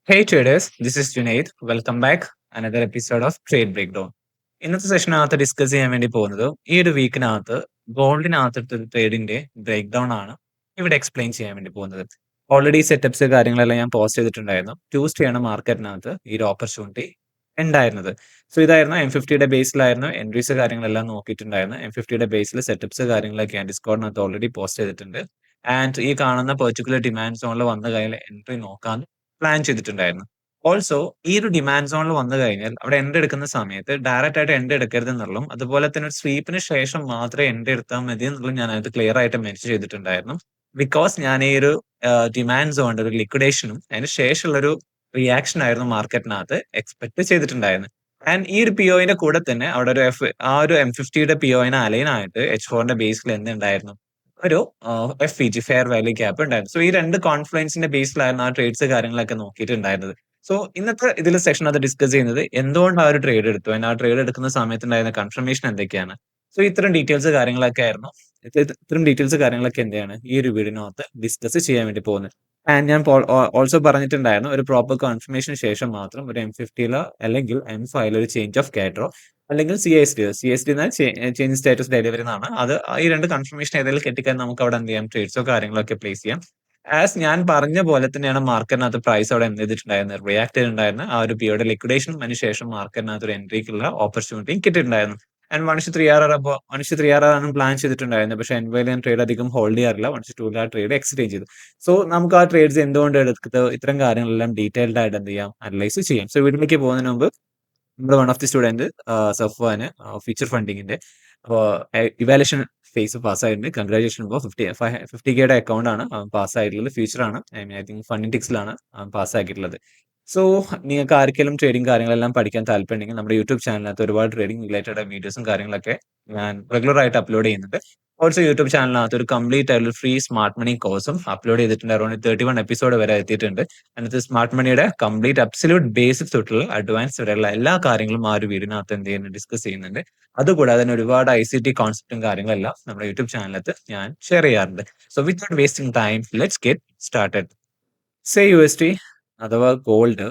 Hey traders, this is Junaid. Welcome back. Another episode of Trade Breakdown. ഇന്നത്തെ സെഷനകത്ത് discuss ചെയ്യാൻ വേണ്ടി പോകുന്നത് ഈ ഒരു വീക്കിനകത്ത് ഗോൾഡിനകത്ത് ട്രേഡിന്റെ ബ്രേക്ക് ഡൗൺ ആണ് ഇവിടെ എക്സ്പ്ലെയിൻ ചെയ്യാൻ വേണ്ടി പോകുന്നത്. ഓൾറെഡി സെറ്റപ്സ് കാര്യങ്ങളെല്ലാം ഞാൻ പോസ്റ്റ് ചെയ്തിട്ടുണ്ടായിരുന്നു. ട്യൂസ്ഡേ ആണ് മാർക്കറ്റിനകത്ത് ഈ ഒരു ഓപ്പർച്യൂണിറ്റി ഉണ്ടായിരുന്നത്. സോ ഇതായിരുന്നു M50യുടെ ബേസിലായിരുന്നു എൻട്രീസ് കാര്യങ്ങളെല്ലാം നോക്കിയിട്ടുണ്ടായിരുന്നു. M50യുടെ ബേസിൽ സെറ്റപ്സ് കാര്യങ്ങളൊക്കെ ഞാൻ ഡിസ്കോഡിനകത്ത് ഓൾറെഡി പോസ്റ്റ് ചെയ്തിട്ടുണ്ട്. ആൻഡ് ഈ കാണുന്ന പെർട്ടിക്കുലർ ഡിമാൻഡ് സോണിൽ വന്ന കയ്യിൽ എൻട്രി നോക്കാൻ പ്ലാൻ ചെയ്തിട്ടുണ്ടായിരുന്നു. ഓൾസോ ഈ ഒരു ഡിമാൻഡ് സോണിൽ വന്നു കഴിഞ്ഞാൽ അവിടെ എൻട്രി എടുക്കുന്ന സമയത്ത് ഡയറക്റ്റ് ആയിട്ട് എൻട്രി എടുക്കരുത് എന്നുള്ളതും അതുപോലെ തന്നെ ഒരു സ്വീപ്പിന് ശേഷം മാത്രമേ എൻട്രി എടുത്താൽ മതി എന്നുള്ളതും ഞാൻ അതിനകത്ത് ക്ലിയർ ആയിട്ട് മെൻഷൻ ചെയ്തിട്ടുണ്ടായിരുന്നു. ബിക്കോസ് ഞാൻ ഈ ഒരു ഡിമാൻഡ് സോണിന്റെ ഒരു ലിക്വിഡേഷനും അതിന് ശേഷമുള്ള ഒരു റിയാക്ഷൻ ആയിരുന്നു മാർക്കറ്റിനകത്ത് എക്സ്പെക്ട് ചെയ്തിട്ടുണ്ടായിരുന്നത്. ആൻഡ് ഈ ഒരു പിഒന്റെ കൂടെ തന്നെ അവിടെ ഒരു ആ ഒരു M50യുടെ പിഒനെ അലൈൻ ആയിട്ട് H4ന്റെ ബേസിൽ എന്തുണ്ടായിരുന്നു ഒരു FVG ഫെയർ വാല്യൂ ഗ്യാപ്പ് ഉണ്ടായിരുന്നു. സോ ഈ രണ്ട് കോൺഫ്ലുവൻസിന്റെ ബേസിലായിരുന്നു ആ ട്രേഡ്സ് കാര്യങ്ങളൊക്കെ നോക്കിയിട്ടുണ്ടായിരുന്നത്. സോ ഇന്നത്തെ ഇതിൽ സെഷൻ അത് ഡിസ്കസ് ചെയ്യുന്നത് എന്തുകൊണ്ട് ആ ഒരു ട്രേഡ് എടുത്തു, ആ ട്രേഡ് എടുക്കുന്ന സമയത്ത് ഉണ്ടായിരുന്ന കൺഫർമേഷൻ എന്തൊക്കെയാണ്. സോ ഇത്തരം ഡീറ്റെയിൽസ് കാര്യങ്ങളൊക്കെ ആയിരുന്നു. ഇത്തരം ഡീറ്റെയിൽസ് കാര്യങ്ങളൊക്കെ എന്താണ് ഈ ഒരു വീഡിയോനകത്ത് ഡിസ്കസ് ചെയ്യാൻ വേണ്ടി പോകുന്നത്. ആൻഡ് ഞാൻ ഓൾസോ പറഞ്ഞിട്ടുണ്ടായിരുന്നു ഒരു പ്രോപ്പർ കൺഫർമേഷന് ശേഷം മാത്രം ഒരു M50 അല്ലെങ്കിൽ M5 ഒരു ചേഞ്ച് ഓഫ് കാറ്ററോ അല്ലെങ്കിൽ CSD എന്നാൽ ചേഞ്ച് സ്റ്റാറ്റസ് ഡെലിവറി എന്നാണ്. അത് ഈ രണ്ട് കൺഫർമേഷൻ ഏതെങ്കിലും കിട്ടിക്കഴിഞ്ഞാൽ നമുക്ക് അവിടെ എന്ത് ചെയ്യാം, ട്രേഡ്സോ കാര്യങ്ങളൊക്കെ പ്ലേസ് ചെയ്യാം. ആസ് ഞാൻ പറഞ്ഞ പോലെ തന്നെയാണ് മാർക്കറ്റിനകത്ത് പ്രൈസ് അവിടെ എന്ത് ചെയ്തിട്ടുണ്ടായിരുന്നത്, റിയാക്ട് ചെയ്തിട്ടുണ്ടായിരുന്നത്. ആ ഒരു പിയുടെ ലിക്വിഡേഷനും അതിനുശേഷം മാർക്കറ്റിനകത്ത് ഒരു എൻട്രിക്കുള്ള ഓപ്പർച്യൂണിറ്റിയും കിട്ടിയിട്ടുണ്ടായിരുന്നു. ആൻഡ് 1:3 അപ്പോൾ 1:3 ആണ് പ്ലാൻ ചെയ്തിട്ടുണ്ടായിരുന്നത്. പക്ഷേ എൻവൈൽ ഞാൻ ട്രേഡ് അധികം ഹോൾഡ് ചെയ്യാറില്ല. 1:2 ട്രേഡ് എക്സ്ചേഞ്ച് ചെയ്തു. സോ നമുക്ക് ആ ട്രേഡ്സ് എന്തുകൊണ്ട് എടുത്തത്, ഇത്തരം കാര്യങ്ങളെല്ലാം ഡീറ്റെയിൽഡ് ആയിട്ട് എന്ത് ചെയ്യാം, അനലൈസ് ചെയ്യാം. സോ വീട്ടിലേക്ക് പോകുന്നതിന് മുമ്പ് നമ്മുടെ വൺ ഓഫ് ദി സ്റ്റുഡന്റ് സഫ്വാന് ഫീച്ചർ ഫണ്ടിങ്ങിന്റെ ഇവാലുവേഷൻ ഫേസ് പാസ്സായിട്ടുണ്ട്. കൺഗ്രാജുലേഷൻ. ഇപ്പോൾ 50Kയുടെ അക്കൗണ്ട് ആണ് പാസ്സായിട്ടുള്ളത്. ഫ്യൂച്ചർ ആണ്, ഐ തിങ്ക് ഫണ്ടിറ്റിക്സിലാണ് പാസ്സാക്കിയിട്ടുള്ളത്. സോ നിങ്ങൾക്ക് ആർക്കെങ്കിലും ട്രേഡിംഗ് കാര്യങ്ങളെല്ലാം പഠിക്കാൻ താല്പര്യമുണ്ടെങ്കിൽ നമ്മുടെ യൂട്യൂബ് ചാനലിനകത്ത് ഒരുപാട് ട്രേഡിംഗ് റിലേറ്റഡ് വീഡിയോസും കാര്യങ്ങളൊക്കെ ഞാൻ റെഗുലർ ആയിട്ട് അപ്ലോഡ് ചെയ്യുന്നുണ്ട്. ഓൾസോ യൂട്യൂബ് ചാനലിനകത്ത് ഒരു കംപ്ലീറ്റ് ആയിട്ടുള്ള ഫ്രീ സ്മാർട്ട് മണി കോഴ്സും അപ്ലോഡ് ചെയ്തിട്ടുണ്ട്. അറൌണ്ട് 31 എപ്പിസോഡ് വരെ എത്തിയിട്ടുണ്ട്. അതിനകത്ത് സ്മാർട്ട് മണിയുടെ കംപ്ലീറ്റ് അബ്സല്യൂട്ട് ബേസിക്സ് തൊട്ടുള്ള അഡ്വാൻസ് വരെയുള്ള എല്ലാ കാര്യങ്ങളും ആ ഒരു വീഡിയോനകത്ത് എന്ത് ചെയ്യുന്നു, ഡിസ്കസ് ചെയ്യുന്നുണ്ട്. അതുകൂടാതെ തന്നെ ഒരുപാട് ICT കോൺസെപ്റ്റും കാര്യങ്ങളെല്ലാം നമ്മുടെ യൂട്യൂബ് ചാനലിനകത്ത് ഞാൻ ഷെയർ ചെയ്യാറുണ്ട്. So without wasting time let's get started. Say USD അഥവാ ഗോൾഡ്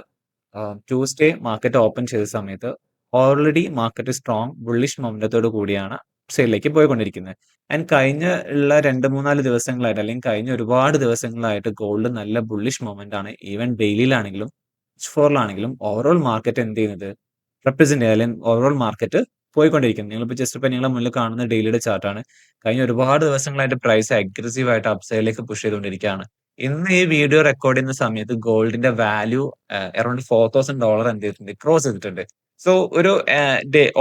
ട്യൂസ്ഡേ മാർക്കറ്റ് ഓപ്പൺ ചെയ്ത സമയത്ത് ഓൾറെഡി മാർക്കറ്റ് സ്ട്രോങ് ബുള്ളിഷ് മൊമെന്റത്തോട് കൂടിയാണ് സൈഡിലേക്ക് പോയിക്കൊണ്ടിരിക്കുന്നത്. ആൻഡ് കഴിഞ്ഞ ഉള്ള 2-3 ദിവസങ്ങളായിട്ട് അല്ലെങ്കിൽ കഴിഞ്ഞ ഒരുപാട് ദിവസങ്ങളായിട്ട് ഗോൾഡ് നല്ല ബുള്ളിഷ് മൊമെന്റ് ആണ്. ഈവൻ ഡെയിലിയിലാണെങ്കിലും H4ലാണെങ്കിലും ഓവറോൾ മാർക്കറ്റ് എന്ത് ചെയ്യുന്നത് റെപ്രസെന്റ് ചെയ്യുക, അല്ലെങ്കിൽ ഓവറോൾ മാർക്കറ്റ് പോയിക്കൊണ്ടിരിക്കുന്നത്. നിങ്ങളിപ്പോൾ ജസ്റ്റ് ഇപ്പൊ നിങ്ങളുടെ മുന്നിൽ കാണുന്ന ഡെയിലിയുടെ ചാർട്ടാണ്. കഴിഞ്ഞ ഒരുപാട് ദിവസങ്ങളായിട്ട് പ്രൈസ് അഗ്രസീവ് ആയിട്ട് അപ്സൈഡിലേക്ക് പുഷ് ചെയ്തുകൊണ്ടിരിക്കുകയാണ്. ഇന്ന് ഈ വീഡിയോ റെക്കോർഡ് ചെയ്യുന്ന സമയത്ത് ഗോൾഡിന്റെ വാല്യൂ അറൌണ്ട് $4,000 എന്ത് ചെയ്തിട്ടുണ്ട്, ക്രോസ് ചെയ്തിട്ടുണ്ട്. സോ ഒരു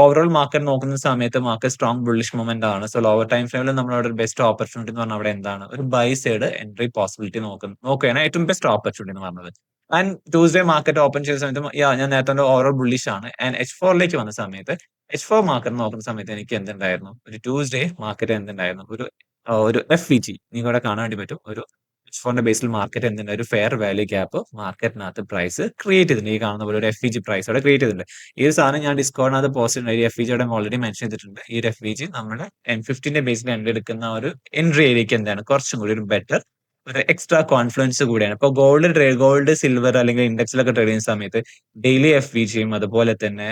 ഓവറോൾ മാർക്കറ്റ് നോക്കുന്ന സമയത്ത് മാർക്കറ്റ് സ്ട്രോങ് ബുള്ളിഷ് മൊമെന്റ് ആണ്. സോ ലോവർ ടൈം ഫ്രെയിമിൽ നമ്മളവിടെ ഒരു ബെസ്റ്റ് ഓപ്പർച്യൂണിറ്റി എന്ന് പറഞ്ഞാൽ അവിടെ എന്താണ്, ഒരു ബൈ സൈഡ് എൻട്രി പോസിബിലിറ്റി നോക്കുകയാണ് ഏറ്റവും ബെസ്റ്റ് ഓപ്പർച്യൂണിറ്റി എന്ന് പറഞ്ഞത്. ആൻഡ് ട്യൂസ്ഡേ മാർക്കറ്റ് ഓപ്പൺ ചെയ്ത സമയത്ത് ഞാൻ നേരത്തെ ഓവറോൾ ബുള്ളിഷ് ആണ്. ആൻഡ് H4ലേക്ക് വന്ന സമയത്ത് H4 മാർക്കറ്റ് നോക്കുന്ന സമയത്ത് എനിക്ക് എന്തുണ്ടായിരുന്നു, ഒരു ട്യൂസ്ഡേ മാർക്കറ്റ് എന്തുണ്ടായിരുന്നു, ഒരു FVG നിങ്ങൾക്ക് ഇവിടെ കാണാൻ വേണ്ടി പറ്റും. ഒരു H4ന്റെ ബേസിൽ മാർക്കറ്റ് എന്തുണ്ട്, ഒരു ഫെയർ വാല്യൂ ഗ്യാപ്പ് മാർക്കറ്റിനകത്ത് പ്രൈസ് ക്രിയേറ്റ് ചെയ്തിട്ടുണ്ട്. ഈ കാണുന്ന പോലെ ഒരു FVG പ്രൈസ് അവിടെ ക്രിയേറ്റ് ചെയ്തിട്ടുണ്ട്. ഈ ഒരു സാധനം ഞാൻ ഡിസ്കോഡിനകത്ത് പോസ്റ്റ് ചെയ്തിട്ടുണ്ട്. ഈ FVG അവിടെ ഓൾറെഡി മെൻഷൻ ചെയ്തിട്ടുണ്ട്. ഈ ഒരു FVG നമ്മുടെ M50ന്റെ ബേസിൽ എൻട്രി എടുക്കുന്ന ഒരു എൻട്രി ഏരിയക്ക് എന്താണ് കുറച്ചും കൂടി ഒരു ബെറ്റർ ഒരു എക്സ്ട്രാ കോൺഫിഡൻസ് കൂടിയാണ്. ഇപ്പൊ ഗോൾഡ് സിൽവർ അല്ലെങ്കിൽ ഇൻഡെക്സിലൊക്കെ ട്രേഡ് ചെയ്യുന്ന സമയത്ത് ഡെയിലി FVGയും അതുപോലെ തന്നെ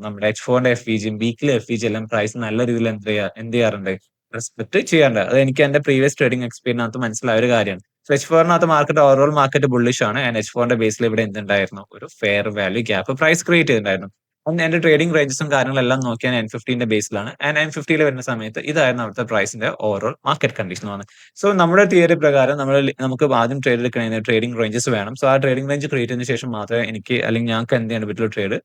നമ്മുടെ H4ന്റെ FVGയും വീക്കിലി FVG എല്ലാം പ്രൈസ് നല്ല രീതിയിൽ എന്ത് ചെയ്യാറുണ്ട്, റെസ്പെക്ട് ചെയ്യാറുണ്ട്. അത് എനിക്ക് എന്റെ പ്രീവിയസ് ട്രേഡിംഗ് എക്സ്പീരിയൻസിനകത്ത് മനസ്സിലായ ഒരു കാര്യമാണ്. സോ H4നകത്ത് മാർക്കറ്റ് ഓവറോൾ മാർക്കറ്റ് ബുള്ളിഷ് ആണ്. ആൻഡ് H4ന്റെ ബേസിൽ ഇവിടെ എന്തുണ്ടായിരുന്നു, ഒരു fair value gap price create ചെയ്തിട്ടുണ്ടായിരുന്നു. എന്റെ ട്രേഡിംഗ് റേഞ്ചസും കാര്യങ്ങളെല്ലാം നോക്കിയാൽ M50ന്റെ ബേസിലാണ്. ആൻഡ് M50യിൽ വരുന്ന സമയത്ത് ഇതായിരുന്നു അവിടുത്തെ പ്രൈസിന്റെ ഓവറോൾ മാർക്കറ്റ് കണ്ടീഷൻ ആണ്. സോ നമ്മുടെ തിയറി പ്രകാരം നമുക്ക് ആദ്യം ട്രേഡ് എടുക്കണമെങ്കിൽ ട്രേഡിംഗ് റേഞ്ചസ് വേണം. സോ ആ ട്രേഡിംഗ് റേഞ്ച് ക്രിയേറ്റ് ചെയ്തതിനു ശേഷം മാത്രമേ എനിക്ക് അല്ലെങ്കിൽ ഞങ്ങൾക്ക് എന്ത് ചെയ്യാൻ പറ്റുള്ളൂ, ട്രേഡ്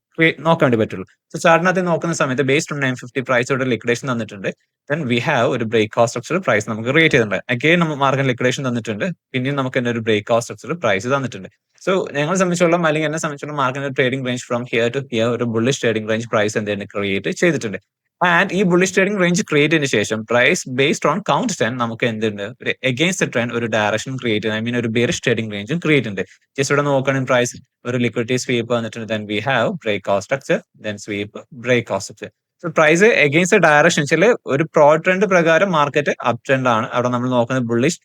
നോക്കാൻ വേണ്ടി പറ്റുള്ളൂ. സോ ചാർട്ടിനകത്ത് നോക്കുന്ന സമയത്ത് ബേസ്ഡ് ഓൺ M50 പ്രൈസോടെ ലിക്വിഡേഷൻ തന്നിട്ടുണ്ട്. ദെൻ വി ഹാവ് ഒരു ബ്രേക്ക് ഔട്ട് സ്ട്രക്ചർ പ്രൈസ് നമുക്ക് ക്രിയേറ്റ് ചെയ്തിട്ടുണ്ട്. അഗെയിൻ നമ്മൾ മാർക്കറ്റ് ലിക്വിഡേഷൻ തന്നിട്ടുണ്ട്. പിന്നെയും നമുക്ക് തന്നെ ഒരു ബ്രേക്ക് ഔട്ട് സ്ട്രക്ചർ പ്രൈസ് തന്നിട്ടുണ്ട്. സോ ഞങ്ങളെ സംബന്ധിച്ചോളം അല്ലെങ്കിൽ എന്നെ സംബന്ധിച്ചോളം market trading range from here to here ഒരു ബുള്ളിഷ് ട്രേഡിംഗ് റേഞ്ച് പ്രൈസ് എന്താണ് ക്രിയേറ്റ് ചെയ്തിട്ടുണ്ട്. ആൻഡ് ഈ ബുള്ളിഷ് ട്രേഡിംഗ് റേഞ്ച് ക്രിയേറ്റ് ചെയ്തതിനു ശേഷം price based on count ten നമുക്ക് എന്തുണ്ട്, ഒരു അഗെയിൻസ്റ്റ് ട്രെൻഡ് ഒരു ഡയറക്ഷൻ ക്രിയേറ്റ് ചെയ്ത്, ഐ മീൻ ഒരു ബെയറിഷ് ട്രേഡിംഗ് റേഞ്ചും ക്രിയേറ്റ് ഉണ്ട്. ജസ്റ്റ് ഇവിടെ നോക്കുകയാണെങ്കിൽ പ്രൈസ് ഒരു ലിക്വിഡിറ്റി സ്വീപ്പ് വന്നിട്ടുണ്ട്. Then we have break out structure, then sweep, break out structure. So price against direction വെച്ചാൽ ഒരു പ്രോ ട്രെൻഡ് പ്രകാരം മാർക്കറ്റ് അപ് ട്രെൻഡ് ആണ്. അവിടെ നമ്മൾ നോക്കുന്നത് ബുള്ളിഷ്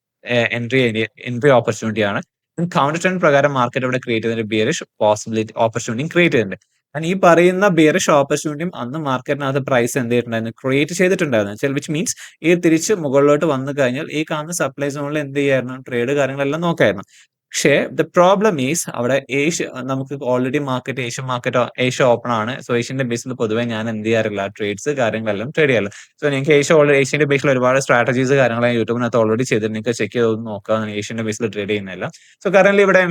എൻട്രി ഓപ്പർച്യൂണിറ്റി ആണ്. കൗണ്ടർ ട്രെൻഡ് പ്രകാരം മാർക്കറ്റ് ഇവിടെ ക്രിയേറ്റ് ചെയ്ത ഒരു ബിയറിഷ് ഓപ്പർച്യൂണിറ്റി ക്രിയേറ്റ് ചെയ്തിട്ടുണ്ട്. ഈ പറയുന്ന ബിയറിഷ് ഓപ്പർച്യൂണിറ്റിയും അന്ന് മാർക്കറ്റിനകത്ത് പ്രൈസ് എന്ത് ചെയ്തിട്ടുണ്ടായിരുന്നു, ക്രിയേറ്റ് ചെയ്തിട്ടുണ്ടായിരുന്നു. വിച്ച് മീൻസ് ഈ തിരിച്ച് മുകളിലോട്ട് വന്നു കഴിഞ്ഞാൽ ഈ കാണുന്ന സപ്ലൈ സോണിൽ എന്ത് ചെയ്യായിരുന്നു, ട്രേഡ് കാര്യങ്ങളെല്ലാം നോക്കായിരുന്നു. പക്ഷേ ദ പ്രോബ്ലം ഈസ് അവിടെ നമുക്ക് ഓൾറെഡി ഏഷ്യ ഓപ്പൺ ആണ്. സോ ഏഷ്യന്റെ ബേസിൽ പൊതുവെ ഞാൻ എന്ത് ചെയ്യാറില്ല, ട്രേഡ്സ് കാര്യങ്ങളെല്ലാം ട്രേഡ് ചെയ്യാറില്ല. സോ നിങ്ങൾക്ക് ഏഷ്യന്റെ ബേസിൽ ഒരുപാട് സ്ട്രാറ്റജീസ് കാര്യങ്ങൾ യൂട്യൂബിനകത്ത് ഓൾറെഡി ചെയ്തിട്ട് നിങ്ങൾക്ക് ചെക്ക് ചെയ്ത് നോക്കാം ഏഷ്യന്റെ ബേസിൽ ട്രേഡ് ചെയ്യുന്നില്ല. സോ കറന്റ് ഇവിടെ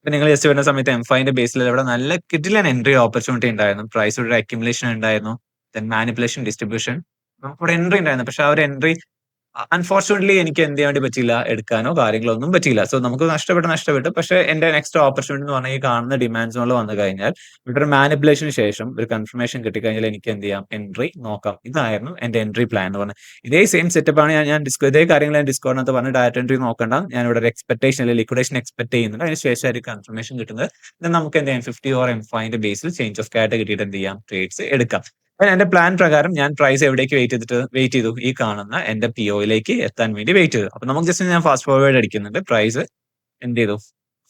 നിങ്ങൾ ജസ്റ്റ് വരുന്ന സമയത്ത് M5ന്റെ ബേസിൽ ഇവിടെ നല്ല കിഡിലൻ എൻട്രി ഓപ്പർച്യൂണിറ്റി ഉണ്ടായിരുന്നു. പ്രൈസ് ഒരു അക്യുമുലേഷൻ ഉണ്ടായിരുന്നു, ദെൻ മാനിപ്പുലേഷൻ, ഡിസ്ട്രിബ്യൂഷൻ, നമുക്കിവിടെ എൻട്രി ഉണ്ടായിരുന്നു. പക്ഷെ ആ ഒരു എൻട്രി അൺഫോർച്യുനേറ്റ്ലി എനിക്ക് എന്ത് ചെയ്യാൻ വേണ്ടി പറ്റിയില്ല, എടുക്കാനോ കാര്യങ്ങളോ ഒന്നും പറ്റിയില്ല. സോ നമുക്ക് നഷ്ടപ്പെട്ടു. പക്ഷെ എന്റെ നെക്സ്റ്റ് ഓപ്പർച്യൂണിറ്റി എന്ന് പറഞ്ഞാൽ ഈ കാണുന്ന ഡിമാൻഡ് സോണിൽ വന്നു കഴിഞ്ഞാൽ ഇവിടെ ഒരു മാനിപ്പുലേഷന് ശേഷം ഒരു കൺഫർമേഷൻ കിട്ടിക്കഴിഞ്ഞാൽ എനിക്ക് എന്ത് ചെയ്യാം, എൻട്രി നോക്കാം. ഇതായിരുന്നു എന്റെ എൻട്രി പ്ലാൻ എന്ന് പറഞ്ഞത്. ഇതേ സെയിം സെറ്റപ്പ് ആണ് ഇതേ കാര്യങ്ങൾ ഞാൻ ഡിസ്കോഡിനകത്ത് പറഞ്ഞ് ഡയറക്റ്റ് എൻട്രി നോക്കണ്ട. ഞാൻ ഇവിടെ ഒരു എക്സ്പെക്ടേഷൻ അല്ലെങ്കിൽ ലിക്വിഡേഷൻ എക്സ്പെക്ട് ചെയ്യുന്നുണ്ട്. അതിന് ശേഷമായിരിക്കും കൺഫർമേഷൻ കിട്ടുന്നത്. Then നമുക്ക് എന്ത് ചെയ്യാം, 50 ഓർ M5ന്റെ ബേസിൽ ചേഞ്ച് ഓഫ് കാറ്റ് കിട്ടിയിട്ട് എന്ത് ചെയ്യാം, ട്രേഡ്സ് എടുക്കാം. എന്റെ പ്ലാൻ പ്രകാരം ഞാൻ പ്രൈസ് എവിടേക്ക് വെയിറ്റ് ചെയ്തു, ഈ കാണുന്ന എന്റെ POയിലേക്ക് എത്താൻ വേണ്ടി വെയിറ്റ് ചെയ്തു. അപ്പൊ നമുക്ക് ജസ്റ്റ് ഞാൻ ഫാസ്റ്റ് ഫോർവേഡ് അടിക്കുന്നുണ്ട്. പ്രൈസ് എന്ത് ചെയ്തു,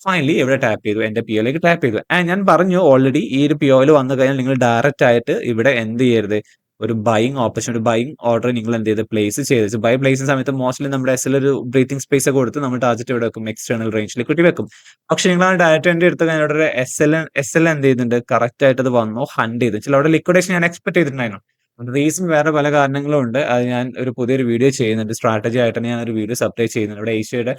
ഫൈനലി എവിടെ ടാപ്പ് ചെയ്തു, എന്റെ POയിലേക്ക് ടാപ്പ് ചെയ്തു. ഞാൻ പറഞ്ഞു ഓൾറെഡി ഈ ഒരു POയിൽ വന്നു കഴിഞ്ഞാൽ നിങ്ങൾ ഡയറക്റ്റ് ആയിട്ട് ഇവിടെ എന്ത് ചെയ്യരുത്, ഒരു ബൈങ് ഓർഡർ നിങ്ങൾ എന്ത് ചെയ്ത് പ്ലേസ് ചെയ്ത് ബൈ പ്ലേസ് ചെയ്യുന്ന സമയത്ത് മോസ്റ്റ്ലി നമ്മുടെ SL ഒരു ബ്രീത്തിങ് സ്പേസ് ഒക്കെ കൊടുത്ത് നമ്മൾ ടാർജറ്റ് ഇവിടെ വെക്കും, എക്സ്റ്റേണൽ റേഞ്ചിൽ കുട്ടി വെക്കും. പക്ഷെ നിങ്ങൾ ആ ഡയറക്റ്റ് എൻട്രി എടുത്ത് കഴിഞ്ഞാൽ അവിടെ SL എന്ത് ചെയ്യുന്നുണ്ട്, കറക്റ്റ് ആയിട്ട് അത് വന്നു ഹണ്ട് ചെയ്തു. ചില അവിടെ ലിക്വിഡേഷൻ ഞാൻ എക്സ്പെക്ട് ചെയ്തിട്ടുണ്ടായിരുന്നു. റീസൺ വേറെ പല കാരണങ്ങളും ഉണ്ട്. അത് ഞാൻ ഒരു പുതിയൊരു വീഡിയോ ചെയ്യുന്നുണ്ട്, സ്ട്രാറ്റജി ആയിട്ട് ഞാൻ ഒരു വീഡിയോ സപ്ലൈ ചെയ്യുന്നുണ്ട്. ഇവിടെ ഏഷ്യയുടെ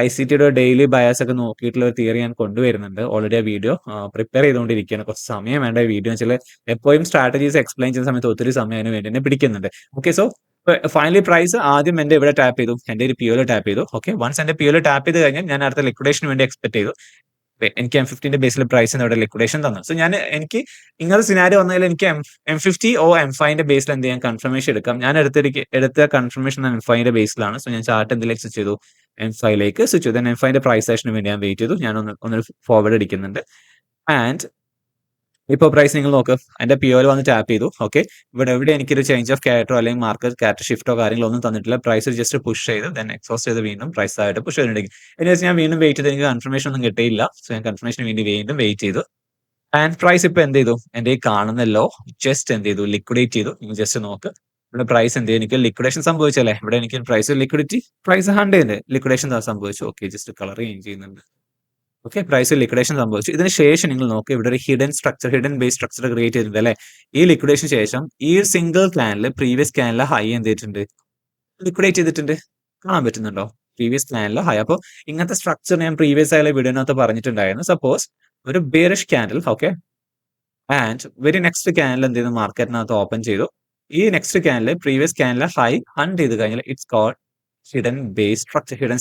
ICTയുടെ ഡെയിലി ബയാസ് ഒക്കെ നോക്കിയിട്ടുള്ള ഒരു തിയറി ഞാൻ കൊണ്ടുവരുന്നുണ്ട്. ഓൾറെഡി ആ വീഡിയോ പ്രിപ്പയർ ചെയ്തുകൊണ്ടിരിക്കുകയാണ്. കുറച്ച് സമയം വേണ്ട ഈ വീഡിയോ വെച്ചാൽ എപ്പോഴും സ്ട്രാറ്റജീസ് എക്സ്പ്ലെയിൻ ചെയ്യുന്ന സമയത്ത് ഒത്തിരി സമയം അതിന് വേണ്ടി തന്നെ പിടിക്കുന്നുണ്ട്. ഓക്കെ, സോ ഫൈനലി പ്രൈസ് ആദ്യം എന്റെ ഇവിടെ ടാപ്പ് ചെയ്തു, എന്റെ ഒരു POയിൽ ടാപ്പ് ചെയ്തു. ഓക്കെ, വൺസ് എന്റെ POയിൽ ടാപ്പ് ചെയ്ത് കഴിഞ്ഞാൽ ഞാൻ അടുത്ത ലിക്വിഡേഷന് വേണ്ടി എക്സ്പെക്ട് ചെയ്തു. എനിക്ക് M15ന്റെ ബേസിൽ പ്രൈസ് ഇവിടെ ലിക്വിഡേഷൻ തന്നു. സോ എനിക്ക് ഇങ്ങനത്തെ സിനാരിയോ വന്നതിൽ എനിക്ക് M50 ഓ M5ന്റെ ബേസിൽ എന്ത് ചെയ്യാൻ കൺഫർമേഷൻ എടുക്കാം. ഞാൻ എടുത്ത കൺഫർമേഷൻ M5ന്റെ ബേസിലാണ്. സോ ഞാൻ ചാർട്ട് എന്തിലേക്ക് സ്വിച്ച് ചെയ്തു, M5ലേക്ക് സ്വിച്ച് ചെയ്തു. M5ന്റെ പ്രൈസ് ആക്ഷന് വേണ്ടി ഞാൻ വെയിറ്റ് ചെയ്തു. ഞാൻ ഒന്ന് ഫോർവേഡ് അടിക്കുന്നുണ്ട്. ആൻഡ് ഇപ്പോൾ പ്രൈസ് നിങ്ങൾ നോക്ക്, എന്റെ POയിൽ വന്ന് ടാപ്പ് ചെയ്തു. ഓക്കെ, ഇവിടെ എവിടെ എനിക്കൊരു ചേഞ്ച് ഓഫ് ക്യാരക്ടറോ അല്ലെങ്കിൽ മാർക്കറ്റ് ക്യാരക്ടർ ഷിഫ്റ്റോ കാര്യങ്ങളോ ഒന്നും തന്നിട്ടില്ല. പ്രൈസ് ജസ്റ്റ് പുഷ് ചെയ്ത് ദെൻ എക്സോസ്റ്റ് ചെയ്ത് വീണ്ടും പ്രൈസ് ആയിട്ട് പുഷ് ചെയ്തിട്ടുണ്ടെങ്കിൽ ഞാൻ വീണ്ടും വെയിറ്റ് ചെയ്ത് എനിക്ക് കൺഫർമേഷൻ ഒന്നും കിട്ടിയില്ല. സോ ഞാൻ കൺഫർമേഷന് വേണ്ടി വീണ്ടും വെയിറ്റ് ചെയ്തു. ആൻഡ് പ്രൈസ് ഇപ്പൊ എന്ത് ചെയ്തു, എന്റെ ഈ കാണുന്ന ലോ ജസ്റ്റ് എന്ത് ചെയ്തു, ലിക്വിഡേറ്റ് ചെയ്തു. നിങ്ങൾ ജസ്റ്റ് നോക്ക്, ഇവിടെ പ്രൈസ് എന്ത് ചെയ്തു, എനിക്ക് ലിക്വിഡേഷൻ സംഭവിച്ചല്ലേ. ഇവിടെ എനിക്ക് പ്രൈസ് 100 ലിക്വിഡേഷൻ സംഭവിച്ചു. ഓക്കെ, ജസ്റ്റ് കളർ ചേഞ്ച് ചെയ്യുന്നുണ്ട്. ഓക്കെ, പ്രൈസ് ലിക്വിഡേഷൻ സംഭവിച്ചു. ഇതിന് ശേഷം നിങ്ങൾ നോക്കുക, ഇവിടെ ഒരു ഹിഡൻ ബേസ് സ്ട്രക്ചർ ക്രിയേറ്റ് ചെയ്തിട്ടുണ്ട് അല്ലെ. ഈ ലിക്വിഡേഷൻ ശേഷം ഈ സിംഗിൾ ക്യാനിൽ പ്രീവിയസ് ക്യാനിലെ ഹൈ എന്ത് ചെയ്തിട്ടുണ്ട്, ലിക്വിഡേറ്റ് ചെയ്തിട്ടുണ്ട്. കാണാൻ പറ്റുന്നുണ്ടോ, പ്രീവിയസ് ക്യാനിലെ ഹൈ. അപ്പോൾ ഇങ്ങനത്തെ സ്ട്രക്ചർ ഞാൻ പ്രീവിയസ് ആയ വീഡിയോനകത്ത് പറഞ്ഞിട്ടുണ്ടായിരുന്നു. സപ്പോസ് ഒരു bearish candle, okay, and very next ക്യാനിൽ എന്ത് ചെയ്തു, മാർക്കറ്റിനകത്ത് ഓപ്പൺ ചെയ്തു. ഈ നെക്സ്റ്റ് ക്യാനിൽ പ്രീവിയസ് ക്യാനിലെ ഹൈ ഹണ്ട് ചെയ്ത് കഴിഞ്ഞാൽ ഇറ്റ്സ് കോൾഡ് ഹിഡൻ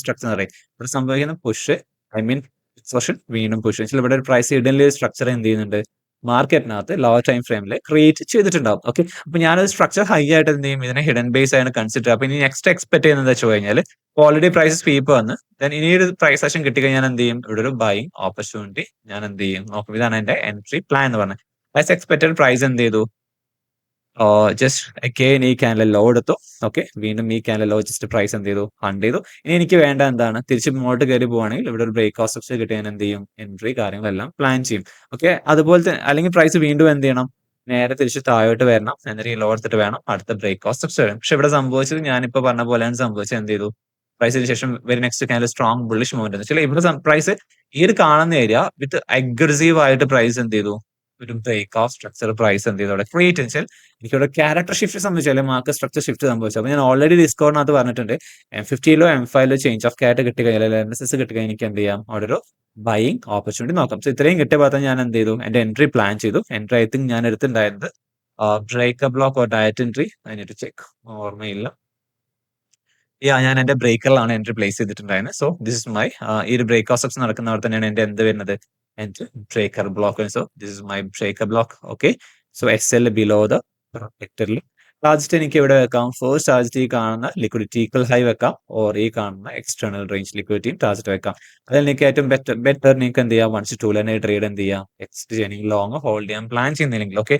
സ്ട്രക്ചർ എന്ന് പറയും. ഇവിടെ സംഭവിക്കുന്ന പുഷ് വീണ്ടും പുഷ്. ഇവിടെ ഒരു പ്രൈസ് ഹിഡൻലി സ്ട്രക്ചർ എന്ത് ചെയ്യുന്നുണ്ട്, മാർക്കറ്റിനകത്ത് ലോവർ ടൈം ഫ്രെയിമിൽ ക്രിയേറ്റ് ചെയ്തിട്ടുണ്ടാവും. ഓക്കെ, അപ്പൊ ഞാനൊരു സ്ട്രക്ചർ ഹൈ ആയിട്ട് എന്ത് ചെയ്യും, ഇതിനെ ഹിഡൻ ബേസ് ആയിട്ട് കൺസിഡർ. അപ്പൊ ഇനി നെക്സ്റ്റ് എക്സ്പെക്ട് ചെയ്യുന്നത് വെച്ച് കഴിഞ്ഞാൽ ഓൾറെഡി പ്രൈസ് സ്വീപ്പ് വന്ന് ദെൻ ഇനി ഒരു പ്രൈസ് സെഷൻ കിട്ടിക്കഴിഞ്ഞാൽ എന്ത് ചെയ്യും, ഇവിടെ ഒരു ബൈങ് ഓപ്പർച്യൂണിറ്റി ഞാൻ എന്ത് ചെയ്യും നോക്കും. ഇതാണ് എന്റെ എൻട്രി പ്ലാൻ എന്ന് പറഞ്ഞത്. ആസ് എക്സ്പെക്ടഡ് പ്രൈസ് എന്ത് ചെയ്തു, ജസ്റ്റ് അഗെയിൻ ഈ ക്യാനിലെ ലോ എടുത്തു. ഓക്കെ, വീണ്ടും ഈ ക്യാനിലെ ലോ ജസ്റ്റ് പ്രൈസ് എന്ത് ചെയ്തു, ഹണ്ട് ചെയ്തു. ഇനി എനിക്ക് വേണ്ട എന്താണ്, തിരിച്ച് മുന്നോട്ട് കയറി പോവുകയാണെങ്കിൽ ഇവിടെ ഒരു ബ്രേക്ക് ഔട്ട് സ്ട്രക്ചർ കിട്ടിയാൽ എന്ത് ചെയ്യും, എൻട്രി കാര്യങ്ങളെല്ലാം പ്ലാൻ ചെയ്യും. ഓക്കെ, അതുപോലെ തന്നെ അല്ലെങ്കിൽ പ്രൈസ് വീണ്ടും എന്ത് ചെയ്യണം, നേരെ തിരിച്ച് താഴോട്ട് വരണം, എന്നിട്ട് ഈ ലോ എടുത്തിട്ട് വേണം അടുത്ത ബ്രേക്ക് ഔട്ട് സ്ട്രക്ചർ വരും. പക്ഷെ ഇവിടെ സംഭവിച്ചത് ഞാനിപ്പോ പറഞ്ഞ പോലെയാണ് സംഭവിച്ചത്. എന്ത് ചെയ്തു, പ്രൈസിന് ശേഷം വെരി നെക്സ്റ്റ് ക്യാനിൽ സ്ട്രോങ് ബുള്ളിഷ് മൂവ്മെന്റ്. ചില ഇവിടെ പ്രൈസ് ഈ ഒരു കാണുന്ന ഏരിയ വിത്ത് അഗ്രസീവ് ആയിട്ട് പ്രൈസ് എന്ത് ചെയ്തു, ഒരു ബ്രേക്ക് ഓഫ് സ്ട്രക്ചർ പ്രൈസ് എന്ത് ചെയ്തു അവിടെ ക്രിയേറ്റ് വെച്ചാൽ എനിക്കിവിടെ ക്യാരക്ടർ ഷിഫ്റ്റ് സംഭവിച്ചാൽ മാർക്കറ്റ് സ്ട്രക്ചർ ഷിഫ്റ്റ് സംഭവിച്ചു. അപ്പൊ ഞാൻ ഓൾറെഡി ഡിസ്കൗണ്ടിനകത്ത് പറഞ്ഞിട്ടുണ്ട്, M50 M5 change of character കിട്ടിക്കഴിഞ്ഞാൽ MSS കിട്ടിക്കഴിഞ്ഞാൽ എനിക്ക് എന്ത് ചെയ്യാം, അവിടെ ഒരു ബൈയിങ് ഓപ്പർച്യൂണിറ്റി നോക്കാം. സോ ഇത്രയും കിട്ടിയ ഭാഗത്ത് ഞാൻ എന്ത് ചെയ്തു, എന്റെ എൻട്രി പ്ലാൻ ചെയ്തു. എൻട്രി ഐ തിങ്ക് ഞാൻ എടുത്തിട്ടുണ്ടായിരുന്നത് break block or diet entry, അതിനൊരു ചെക്ക് ഓർമ്മയില്ല. ഞാൻ എന്റെ ബ്രേക്കറിലാണ് എൻട്രി പ്ലേസ് ചെയ്തിട്ടുണ്ടായിരുന്നത്. സോ ദിസ് ഇസ് മൈ ഈ ഒരു ബ്രേക്ക് ഓഫ് സ്ട്രക്ചർ നടക്കുന്നവിടെ തന്നെയാണ് എന്റെ എന്ത് വരുന്നത്, entry breaker block. So this is my breaker block. Okay, so SL below the പ്രൊട്ടക്ടറിൽ ടാർജറ്റ് എനിക്ക് ഇവിടെ വെക്കാം. ഫസ്റ്റ് ടാർജറ്റ് ഈ കാണുന്ന ലിക്വിഡിറ്റി ഈക്വൽ ഹൈ വെക്കാം, ഓർ ഈ കാണുന്ന എക്സ്റ്റേണൽ റേഞ്ച് ലിക്വിഡിറ്റിയും ടാർജറ്റ് വെക്കാം. അതിൽ എനിക്ക് ഏറ്റവും ബെറ്റർ നിങ്ങൾക്ക് എന്ത് ചെയ്യാം, 1:2 തന്നെ ട്രേഡ് എന്ത് ചെയ്യാം, എക്സ്റ്റ് ചെയ്യണമെങ്കിൽ ലോങ് ഹോൾഡ് ചെയ്യാൻ പ്ലാൻ ചെയ്യുന്നില്ലെങ്കിൽ. ഓക്കെ,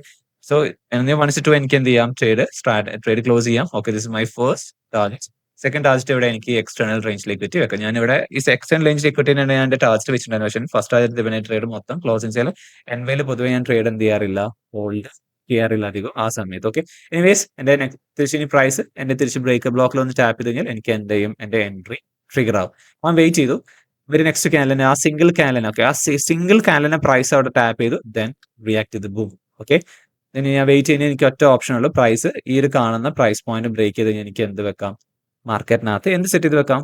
സോ 1:2 എനിക്ക് എന്ത് ചെയ്യാം, ട്രേഡ് ക്ലോസ് ചെയ്യാം. Okay, this is my first target. Second target ഇവിടെ എനിക്ക് എക്സ്റ്റേണൽ റേഞ്ച് ലിക്വിഡിറ്റി വെക്കാം. ഞാനിവിടെ ഈ എക്സ്റ്റേണൽ റേഞ്ച് ലിക്വിഡിറ്റിയാണ് ഞാൻ എന്റെ ടാർജറ്റ് വെച്ചിട്ടുണ്ടായിരുന്നു. പക്ഷേ ഫസ്റ്റ് ടാർജറ്റ് ഡിവിഡൻഡ് ട്രേഡ് മൊത്തം ക്ലോസിംഗ് സെയിൽ എൻവയിൽ പൊതുവെ ഞാൻ ട്രേഡ് എന്ത് ചെയ്യാറില്ല, ഹോൾഡ് ചെയ്യാറില്ല അധികം ആ സമയത്ത്. ഓക്കെ, എനിവേസ് എന്റെ തിരിച്ച് ഇനി പ്രൈസ് എന്റെ തിരിച്ച് ബ്രേക്ക് ബ്ലോക്കിൽ ഒന്ന് ടാപ്പ് ചെയ്ത് കഴിഞ്ഞാൽ എനിക്ക് എന്ത് ചെയ്യും, എന്റെ എൻട്രി ട്രിഗർ ആവും. ഞാൻ വെയിറ്റ് ചെയ്തു. ഇവര് നെക്സ്റ്റ് ക്യാനലിനെ ആ സിംഗിൾ ക്യാനലിനെ ഓക്കെ ആ സിംഗിൾ ക്യാനലിനെ പ്രൈസ് അവിടെ ടാപ്പ് ചെയ്തു, ദെൻ റിയാക്ട് ചെയ്ത് ബൂം. ഓക്കെ, ഇനി ഞാൻ വെയിറ്റ് ചെയ്യുന്ന എനിക്ക് ഒറ്റ ഓപ്ഷൻ ഉള്ളൂ, പ്രൈസ് ഈ ഒരു കാണുന്ന പ്രൈസ് പോയിന്റ് ബ്രേക്ക് ചെയ്ത് കഴിഞ്ഞാൽ എനിക്ക് എന്ത് വെക്കാം, മാർക്കറ്റിനകത്ത് എന്ത് സെറ്റ് ചെയ്ത് വെക്കാം,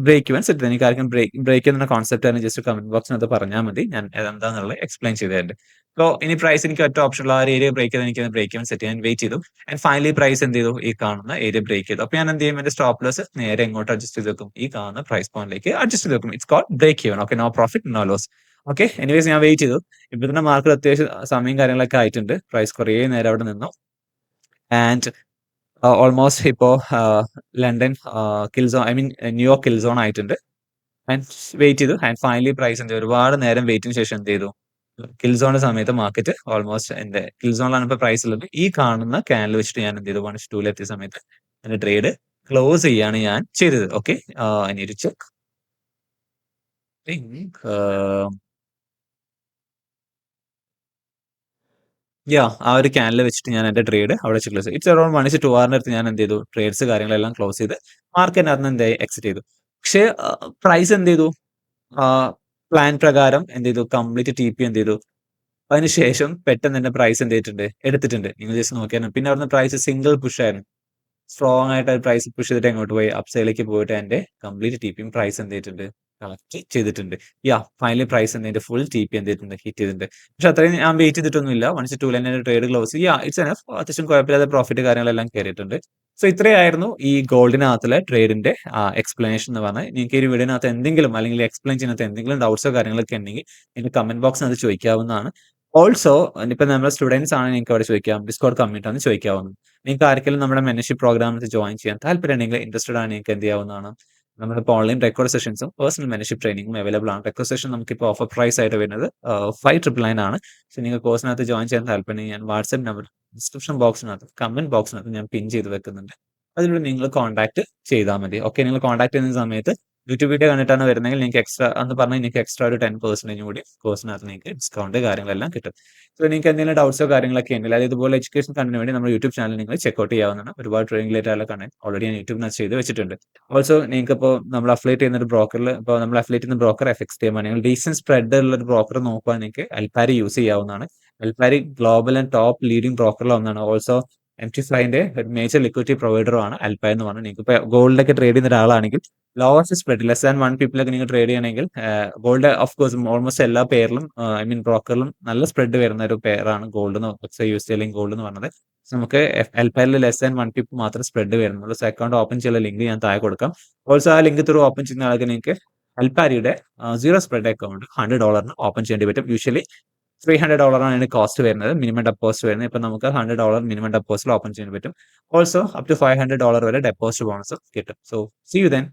ബ്രേക്ക് ഇവൻ സെറ്റ് ചെയ്ത് എനിക്ക് ആർക്കും ബ്രേക്ക് എന്ന കോൺസെപ്റ്റ് ആണ് ജസ്റ്റ് കമന്റ് ബോക്സിനകത്ത് പറഞ്ഞാൽ മതി, ഞാൻ എന്താന്നുള്ളത് എക്സ്പ്ലെയിൻ ചെയ്ത് തരുന്നുണ്ട്. സോ ഇനി പ്രൈസ് എനിക്ക് ഒറ്റ ഓപ്ഷൻ ഉള്ള ആ ഒരു ഏരിയ ബ്രേക്ക് ചെയ്ത് എനിക്ക് ബ്രേക്ക് ഇവൻ സെറ്റ് ചെയ്യാൻ വെയിറ്റ് ചെയ്തു. ആൻഡ് ഫൈനലി പ്രൈസ് എന്ത് ചെയ്തു, ഈ കാണുന്ന ഏരിയ ബ്രേക്ക് ചെയ്തു. അപ്പൊ ഞാൻ എന്ത് ചെയ്യും, എന്റെ സ്റ്റോപ്പ് ലോസ് നേരെ എങ്ങോട്ട് അഡ്ജസ്റ്റ് ചെയ്ത് വെക്കും, ഈ കാണുന്ന പ്രൈസ് പോയിന്റിലേക്ക് അഡ്ജസ്റ്റ് ചെയ്ത് വെക്കും. It's called break even. Okay, no profit no loss. Okay, anyways ഞാൻ വെയിറ്റ് ചെയ്തു. ഇപ്പൊ തന്നെ മാർക്കറ്റ് അത്യാവശ്യം സമയം കാര്യങ്ങളൊക്കെ ആയിട്ടുണ്ട്. പ്രൈസ് കുറേ നേരം അവിടെ നിന്നു. ആൻഡ് ഓൾമോസ്റ്റ് ഇപ്പോ London kill zone, I mean New York kill zone ആയിട്ടുണ്ട്. ആൻഡ് വെയിറ്റ് ചെയ്തു. ആൻഡ് ഫൈനലി പ്രൈസ് എന്ത് ചെയ്തു, ഒരുപാട് നേരം വെയിറ്റിന് ശേഷം എന്ത് ചെയ്തു, കിൽ സോണിന്റെ സമയത്ത് മാർക്കറ്റ് ഓൾമോസ്റ്റ് എന്റെ കിൽ സോണിലാണ് ഇപ്പൊ പ്രൈസ് ഉള്ളത്. ഈ കാണുന്ന ക്യാനൽ വെച്ചിട്ട് ഞാൻ എന്ത് ചെയ്തു, 1:2 എത്തിയ സമയത്ത് എന്റെ ട്രേഡ് ക്ലോസ് ചെയ്യാണ് ഞാൻ ചെയ്തത്. Okay, I need to check. Think ആ ഒരു ക്യാനൽ വെച്ചിട്ട് ഞാൻ എന്റെ ട്രേഡ് അവിടെ വെച്ച് ക്ലോസ് ചെയ്തു. ഇറ്റ്സ് അറൌണ്ട് 1:2 അടുത്ത് ഞാൻ എന്ത് ചെയ്തു, ട്രേഡ്സ് കാര്യങ്ങളെല്ലാം ക്ലോസ് ചെയ്ത് മാർക്കറ്റിനകത്ത് എന്തായി എക്സിറ്റ് ചെയ്തു. പക്ഷേ പ്രൈസ് എന്ത് ചെയ്തു, പ്ലാൻ പ്രകാരം എന്ത് ചെയ്തു, കംപ്ലീറ്റ് TP എന്ത് ചെയ്തു, അതിനുശേഷം പെട്ടെന്ന് തന്നെ പ്രൈസ് എന്ത് ചെയ്തിട്ടുണ്ട്, എടുത്തിട്ടുണ്ട്. നിങ്ങൾ ജസ്റ്റ് നോക്കിയാൽ പിന്നെ അവിടുന്ന് പ്രൈസ് സിംഗിൾ പുഷ് ആയിരുന്നു. സ്ട്രോങ് ആയിട്ട് പ്രൈസ് പുഷ് ചെയ്തിട്ട് എങ്ങോട്ട് പോയി, അപ്സൈഡിലേക്ക് പോയിട്ട് എന്റെ കംപ്ലീറ്റ് TPയും പ്രൈസ് എന്ത് ചെയ്തിട്ടുണ്ട്, കളക്ട് ചെയ്തിട്ടുണ്ട്. ഫൈനലി പ്രൈസ് എന്റെ ഫുൾ TP എന്ത് ചെയ്തിട്ടുണ്ട്, ഹിറ്റ് ചെയ്തിട്ടുണ്ട്. പക്ഷെ അത്രയും ഞാൻ വെയിറ്റ് ചെയ്തിട്ടൊന്നുമില്ല. 1:2 തന്നെ ട്രേഡ് ക്ലോസ്. ഇറ്റ്സ് എനഫ്, അത്യാവശ്യം കുഴപ്പമില്ലാതെ പ്രോഫിറ്റ് കാര്യങ്ങളെല്ലാം കയറിയിട്ടുണ്ട്. സോ ഇത്രയായിരുന്നു ഈ ഗോൾഡിനകത്തുള്ള ട്രേഡിന്റെ എക്സ്പ്ലനേഷൻ എന്ന് പറഞ്ഞാൽ. നിങ്ങൾക്ക് ഈ വീഡിയോനകത്ത് എന്തെങ്കിലും അല്ലെങ്കിൽ എക്സ്പ്ലെയിൻ ചെയ്യുന്നത് എന്തെങ്കിലും ഡൗട്ട്സോ കാര്യങ്ങളൊക്കെ ഉണ്ടെങ്കിൽ എനിക്ക് കമന്റ് ബോക്സിനകത്ത് ചോദിക്കാവുന്നതാണ്. ഓൾസോ ഇപ്പൊ നമ്മുടെ സ്റ്റുഡൻസ് ആണ്, നിങ്ങൾക്ക് അവിടെ ചോദിക്കാം, ഡിസ്കോഡ് കമ്മ്യൂണിറ്റി ആണ് ചോദിക്കാവുന്നത്. നിങ്ങൾക്ക് ആർക്കെങ്കിലും നമ്മുടെ മെന്റർഷിപ്പ് പ്രോഗ്രാമിൽ ജോയിൻ ചെയ്യാൻ താല്പര്യം ഉണ്ടെങ്കിൽ, ഇൻട്രസ്റ്റഡ് ആണ്, നിങ്ങൾക്ക് എന്ത് ചെയ്യാവുന്നതാണ്, നമ്മളിപ്പോൾ ഓൺലൈൻ റെക്കോർഡ് സെഷൻസും പേഴ്സണൽ മെന്റർഷിപ്പ് ട്രെയിനിങ്ങും അവൈലബിൾ ആണ്. റെക്കോർഡ് സെഷൻ നമുക്കിപ്പോൾ ഓഫർ പ്രൈസ് ആയിട്ട് വരുന്നത് 599 ആണ്. പക്ഷേ നിങ്ങൾ കോഴ്സിനകത്ത് ജോയിൻ ചെയ്യാൻ താല്പര്യം, ഞാൻ വാട്സ്ആപ്പ് നമ്പർ ഡിസ്ക്രിപ്ഷൻ ബോക്സിനകത്ത് കമന്റ് ബോക്സിനകത്ത് ഞാൻ പിൻ ചെയ്ത് വെക്കുന്നുണ്ട്. അതിലൂടെ നിങ്ങൾ കോൺടാക്ട് ചെയ്താൽ മതി. ഓക്കെ, നിങ്ങൾ കോൺടാക്ട് ചെയ്യുന്ന സമയത്ത് യൂട്യൂബ് വീഡിയോ കണ്ടിട്ടാണ് വരുന്നതെങ്കിൽ നിങ്ങൾക്ക് എക്സ്ട്രാ എന്ന് പറഞ്ഞാൽ നിങ്ങൾക്ക് എക്സ്ട്രാ ഒരു 10% കൂടി കോഴ്സിനകത്ത് നിങ്ങൾക്ക് ഡിസ്കൗണ്ട് കാര്യങ്ങളെല്ലാം കിട്ടും. സോ നിങ്ങൾക്ക് എന്തെങ്കിലും ഡൗട്ട്സോ കാര്യങ്ങളൊക്കെ ഉണ്ടെങ്കിൽ, അതായത് ഇതുപോലെ എഡ്യൂക്കേഷൻ കണ്ടതിന് വേണ്ടി നമ്മുടെ യൂട്യൂബ് ചാനൽ നിങ്ങൾ ചെക്കൗട്ട് ചെയ്യാവുന്നതാണ്. ഒരുപാട് ട്രെയിനിങ് റിലേറ്റഡ് ആയിട്ടുള്ള കണ്ടന്റ് ഓൾറെഡി ഞാൻ യൂട്യൂബിനകത്ത് ചെയ്ത് വെച്ചിട്ടുണ്ട്. ഓൾസോ നിങ്ങൾക്ക് ഇപ്പോൾ നമ്മൾ അഫിലിയേറ്റ് ചെയ്യുന്ന ഒരു ബ്രോക്കറിൽ, ഇപ്പോൾ നമ്മൾ അഫിലിയേറ്റ് ചെയ്യുന്ന ബ്രോക്കർ FX ടീം ആണ്, നിങ്ങൾ ഡീസന്റ് സ്പ്രെഡ് ഉള്ള ഒരു ബ്രോക്കർ നോക്കുവാൻ നിങ്ങൾക്ക് അൽപാരി യൂസ് ചെയ്യാവുന്നതാണ്. അൽപാരി ഗ്ലോബൽ ആൻഡ് ടോപ്പ് ലീഡിംഗ് ബ്രോക്കറിൽ ഒന്നാണ്. ഓൾസോ MT5ന്റെ ഒരു മേജർ ലിക്വിഡിറ്റി പ്രൊവൈഡറുമാണ് അൽപാരി എന്ന് പറഞ്ഞാൽ. നിങ്ങൾക്ക് ഇപ്പോൾ ഗോൾഡൊക്കെ ട്രേഡ് ചെയ്യുന്ന ഒരാളാണെങ്കിൽ lowest spread less than 1 people ഒക്കെ നിങ്ങൾ ട്രേഡ് ചെയ്യണമെങ്കിൽ, ഗോൾഡ് ഓഫ് കോഴ്സ് ഓൾമോസ്റ്റ് എല്ലാ പെയറിലും, ഐ മീൻ ബ്രോക്കറിലും നല്ല സ്പ്രെഡ് വരുന്ന ഒരു പെയറാണ് ഗോൾഡ് എന്ന്, യൂസ് അല്ലെങ്കിൽ ഗോൾഡ് എന്ന് പറഞ്ഞത്. നമുക്ക് അൽപാരിൽ ലെസ് ദാൻ 1 പീപ്പിൾ മാത്രമേ സ്പ്രെഡ് വരുന്നുള്ളൂ. സോ അക്കൗണ്ട് ഓപ്പൺ ചെയ്യാനുള്ള ലിങ്ക് ഞാൻ താഴെ കൊടുക്കാം. ഓൾസോ ആ ലിങ്ക് ത്രൂ ഓപ്പൺ ചെയ്യുന്ന ആൾക്ക് നിങ്ങൾക്ക് അൽപാരിയുടെ സീറോ സ്പ്രെഡ് അക്കൗണ്ട് $100 ഓപ്പൺ ചെയ്യേണ്ടി പറ്റും. യൂഷ്വലി $300 ആണ് അതിന് കോസ്റ്റ് വരുന്നത്, മിനിമം ഡെപ്പോസിറ്റ് വരുന്നത്. ഇപ്പൊ നമുക്ക് $100 മിനിമം ഡെപ്പോസിറ്റ് ഓപ്പൺ ചെയ്യാൻ പറ്റും. ഓൾസോ അപ് ടു $500 വരെ ഡെപ്പോസിറ്റ് ബോണസ് കിട്ടും. So see you then.